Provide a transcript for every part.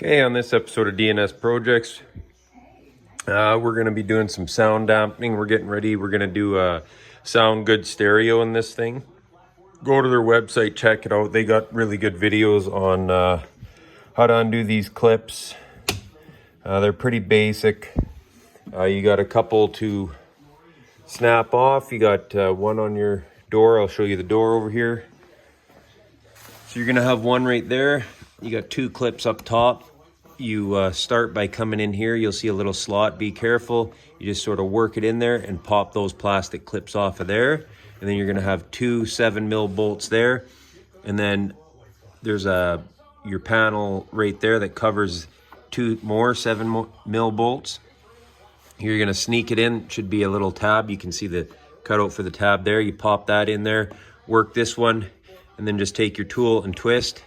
Okay, on this episode of DNS Projects, we're going to be doing some sound dampening. We're getting ready. We're going to do a sound good stereo in this thing. Go to their website, check it out. They got really good videos on how to undo these clips. They're pretty basic. You got a couple to snap off. You got one on your door. I'll show you the door over here. So you're going to have one right there. You got two clips up top. You start by coming in here. You'll see a little slot. Be careful. You just sort of work it in there and pop those plastic clips off of there. And then you're going to have two 7mm bolts there. And then there's your panel right there that covers two more 7mm bolts. You're going to sneak it in. It should be a little tab. You can see the cutout for the tab there. You pop that in there. Work this one. And then just take your tool and twist.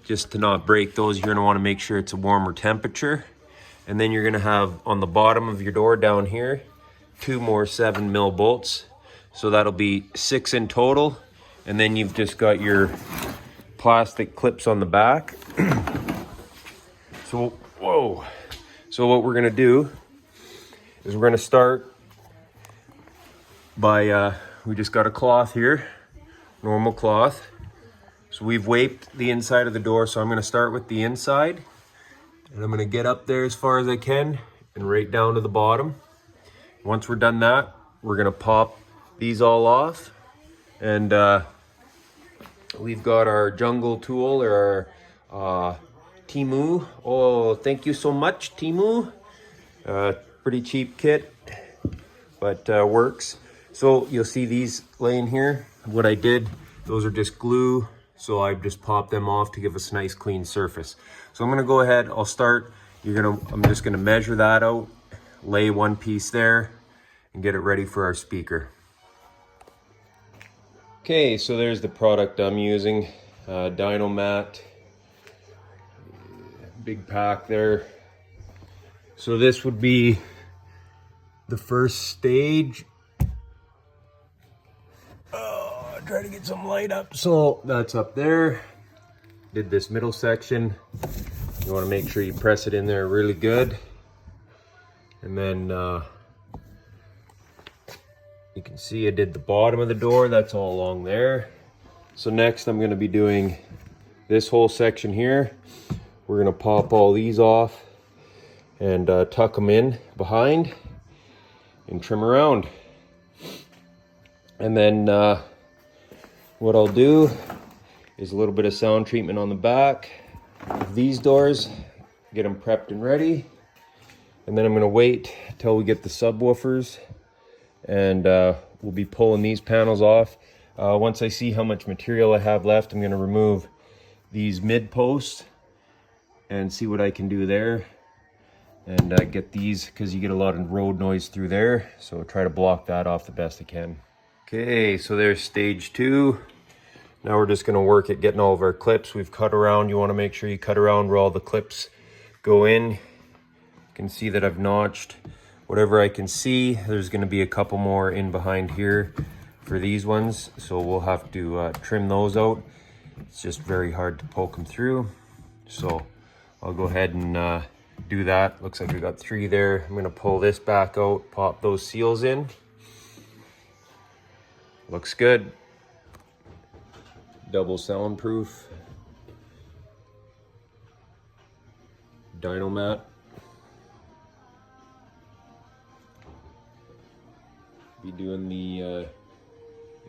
Just to not break those, you're going to want to make sure it's a warmer temperature. And then you're going to have on the bottom of your door down here, two more 7mm bolts. So that'll be 6 in total. And then you've just got your plastic clips on the back. So what we're going to do is we're going to start by, we just got a cloth here, normal cloth. So we've waped the inside of the door, so I'm going to start with the inside. And I'm going to get up there as far as I can and right down to the bottom. Once we're done that, we're going to pop these all off. And we've got our jungle tool, or our Timu. Oh, thank you so much, Timu. Pretty cheap kit, but works. So you'll see these laying here. What I did, those are just glue. So I just popped them off to give us a nice clean surface. So I'm gonna go ahead, I'll start. I'm just gonna measure that out, lay one piece there, and get it ready for our speaker. Okay, so there's the product I'm using, Dynamat, big pack there. So this would be the first stage. Try to get some light up. So that's up there. Did this middle section. You want to make sure you press it in there really good. And then you can see I did the bottom of the door. That's all along there. So next I'm going to be doing this whole section here. We're going to pop all these off and tuck them in behind and trim around. And then what I'll do is a little bit of sound treatment on the back of these doors, get them prepped and ready. And then I'm gonna wait till we get the subwoofers, and we'll be pulling these panels off. Once I see how much material I have left, I'm gonna remove these mid posts and see what I can do there. And get these, because you get a lot of road noise through there. So try to block that off the best I can. Okay, so there's stage 2. Now we're just going to work at getting all of our clips. We've cut around. You want to make sure you cut around where all the clips go in. You can see that I've notched whatever I can see. There's going to be a couple more in behind here for these ones. So we'll have to trim those out. It's just very hard to poke them through. So I'll go ahead and do that. Looks like we got 3 there. I'm going to pull this back out, pop those seals in. Looks good. Double soundproof. Dynamat. Be doing the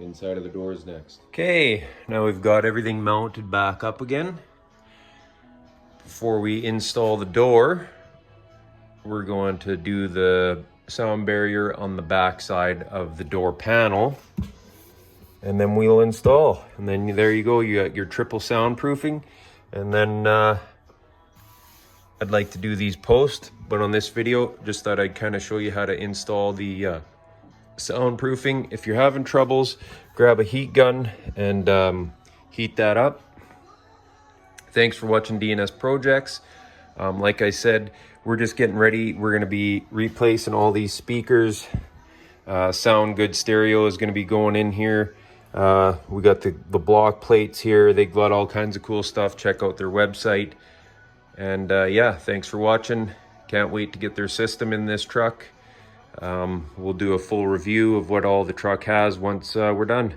inside of the doors next. Okay, now we've got everything mounted back up again. Before we install the door, we're going to do the sound barrier on the back side of the door panel. And then we'll install. And then there you go, you got your triple soundproofing. And then I'd like to do these posts, but on this video, just thought I'd kind of show you how to install the soundproofing. If you're having troubles, grab a heat gun and heat that up. Thanks for watching DNS Projects. Like I said, we're just getting ready. We're going to be replacing all these speakers. Sound good stereo is going to be going in here. We got the block plates here. They got all kinds of cool stuff. Check out their website. And yeah, thanks for watching. Can't wait to get their system in this truck. We'll do a full review of what all the truck has once we're done.